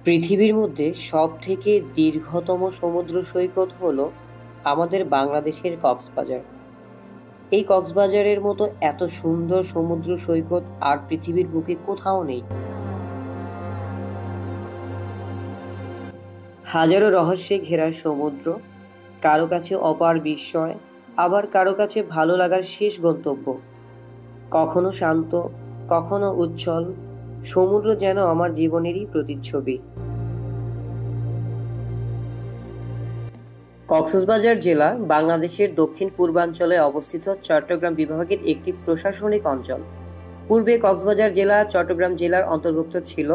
পৃথিবীর মধ্যে সবথেকে দীর্ঘতম সমুদ্র সৈকত হলো আমাদের বাংলাদেশের কক্সবাজার। এই কক্সবাজারের মতো এত সুন্দর সমুদ্র সৈকত আর পৃথিবীর বুকে কোথাও নেই। হাজারো রহস্যে ঘেরা সমুদ্র, কারো কাছে অপার বিস্ময়, আবার কারো কাছে ভালো লাগার শেষ গন্তব্য। কখনো শান্ত, কখনো উচ্ছল, সমুদ্র যেন আমার জীবনেরই প্রতিচ্ছবি। কক্সবাজার জেলা বাংলাদেশের দক্ষিণ পূর্বাঞ্চলে অবস্থিত চট্টগ্রাম বিভাগের একটি প্রশাসনিক অঞ্চল। পূর্বে কক্সবাজার জেলা চট্টগ্রাম জেলার অন্তর্ভুক্ত ছিল।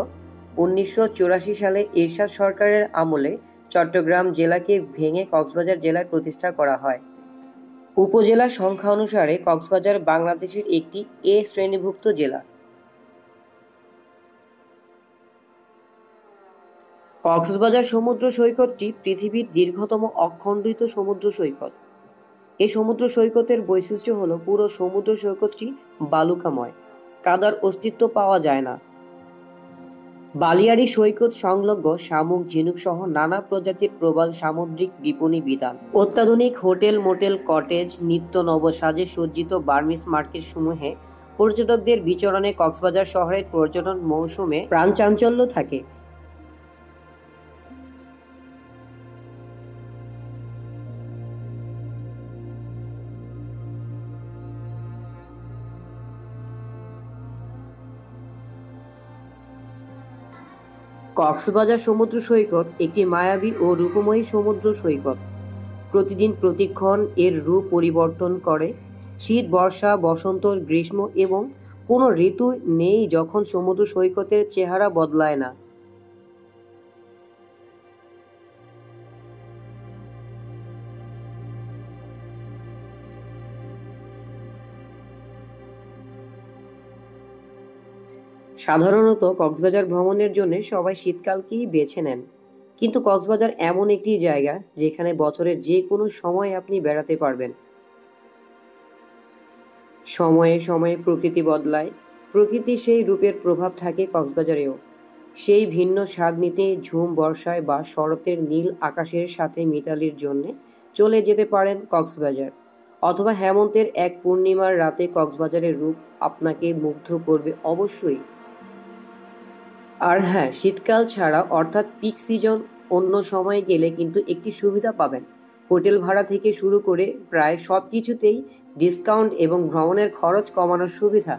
১৯৮৪ সালে এরশাদ সরকারের আমলে চট্টগ্রাম জেলাকে ভেঙে কক্সবাজার জেলার প্রতিষ্ঠা করা হয়। উপজেলা সংখ্যা অনুসারে কক্সবাজার বাংলাদেশের একটি এ শ্রেণীভুক্ত জেলা। কক্সবাজার সমুদ্র সৈকতটি পৃথিবীর দীর্ঘতম অখণ্ডিত সমুদ্র সৈকত। এই সমুদ্র সৈকতের বৈশিষ্ট্য হলো পুরো সমুদ্র সৈকতটি বালুকাময়, কাদার অস্তিত্ব পাওয়া যায় না। বালিয়াড়ি সৈকত সংলগ্ন শামুক, ঝিনুক সহ নানা প্রজাতির প্রবাল সামুদ্রিক বিপণী বিতান, অত্যাধুনিক হোটেল, মোটেল, কটেজ, নিত্য নবসাজে সজ্জিত বার্মিজ মার্কেট সমূহে পর্যটকদের বিচরণে কক্সবাজার শহরের পর্যটন মৌসুমে প্রাণচাঞ্চল্য থাকে। কক্সবাজার সমুদ্র সৈকত একটি মায়াবী ও রূপময়ী সমুদ্র সৈকত। প্রতিদিন প্রতিক্ষণ এর রূপ পরিবর্তন করে। শীত, বর্ষা, বসন্ত, গ্রীষ্ম এবং কোনো ঋতু নেই যখন সমুদ্র সৈকতের চেহারা বদলায় না। সাধারণত কক্সবাজার ভ্রমণের জন্য সবাই শীতকালকেই বেছে নেন, কিন্তু কক্সবাজার এমন একটি জায়গা যেখানে বছরের যে কোনো সময় আপনি বেড়াতে পারবেন। সময়ে সময়ে প্রকৃতি বদলায়, প্রকৃতির সেই রূপের প্রভাব থাকে কক্সবাজারেও। সেই ভিন্ন স্বাদ নিতে ঝুম বর্ষায় বা শরতের নীল আকাশের সাথে মিতালির জন্য চলে যেতে পারেন কক্সবাজার, অথবা হেমন্তের এক পূর্ণিমার রাতে কক্সবাজারের রূপ আপনাকে মুগ্ধ করবে অবশ্যই। আর হ্যাঁ, শীতকাল ছাড়া অর্থাৎ পিক সিজন অন্য সময়ে গেলে কিন্তু একটি সুবিধা পাবেন। হোটেল ভাড়া থেকে শুরু করে প্রায় সব কিছুতেই ডিসকাউন্ট এবং ভ্রমণের খরচ কমানোর সুবিধা।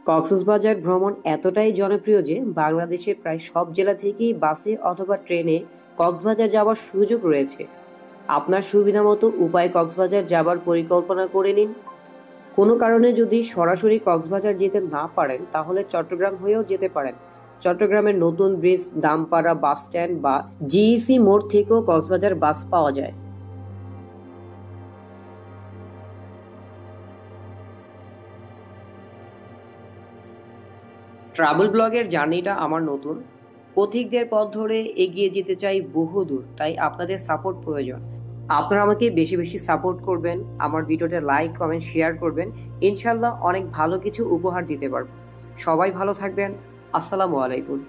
কক্সবাজার ভ্রমণ এতটাই জনপ্রিয় যে বাংলাদেশের প্রায় সব জেলা থেকেই বাসে অথবা ট্রেনে কক্সবাজার যাওয়ার সুযোগ রয়েছে। আপনার সুবিধামতো উপায়ে কক্সবাজার যাবার পরিকল্পনা করে নিন। কোনো কারণে যদি সরাসরি কক্সবাজার যেতে না পারেন তাহলে চট্টগ্রাম হয়েও যেতে পারেন। চট্টগ্রামের নতুন ব্রিজ, দামপাড়া বাস স্ট্যান্ড বা জিইসি মোড় থেকেও কক্সবাজার বাস পাওয়া যায়। ট্রাভেল ব্লগের জার্নিটা আমার নতুন, পথিকদের পথ ধরে এগিয়ে যেতে চাই বহুদূর, তাই আপনাদের সাপোর্ট প্রয়োজন। আপনারা আমাকে বেশি বেশি সাপোর্ট করবেন, আমার ভিডিওতে লাইক, কমেন্ট, শেয়ার করবেন। ইনশাল্লাহ অনেক ভালো কিছু উপহার দিতে পারবো। সবাই ভালো থাকবেন। আসসালামু আলাইকুম।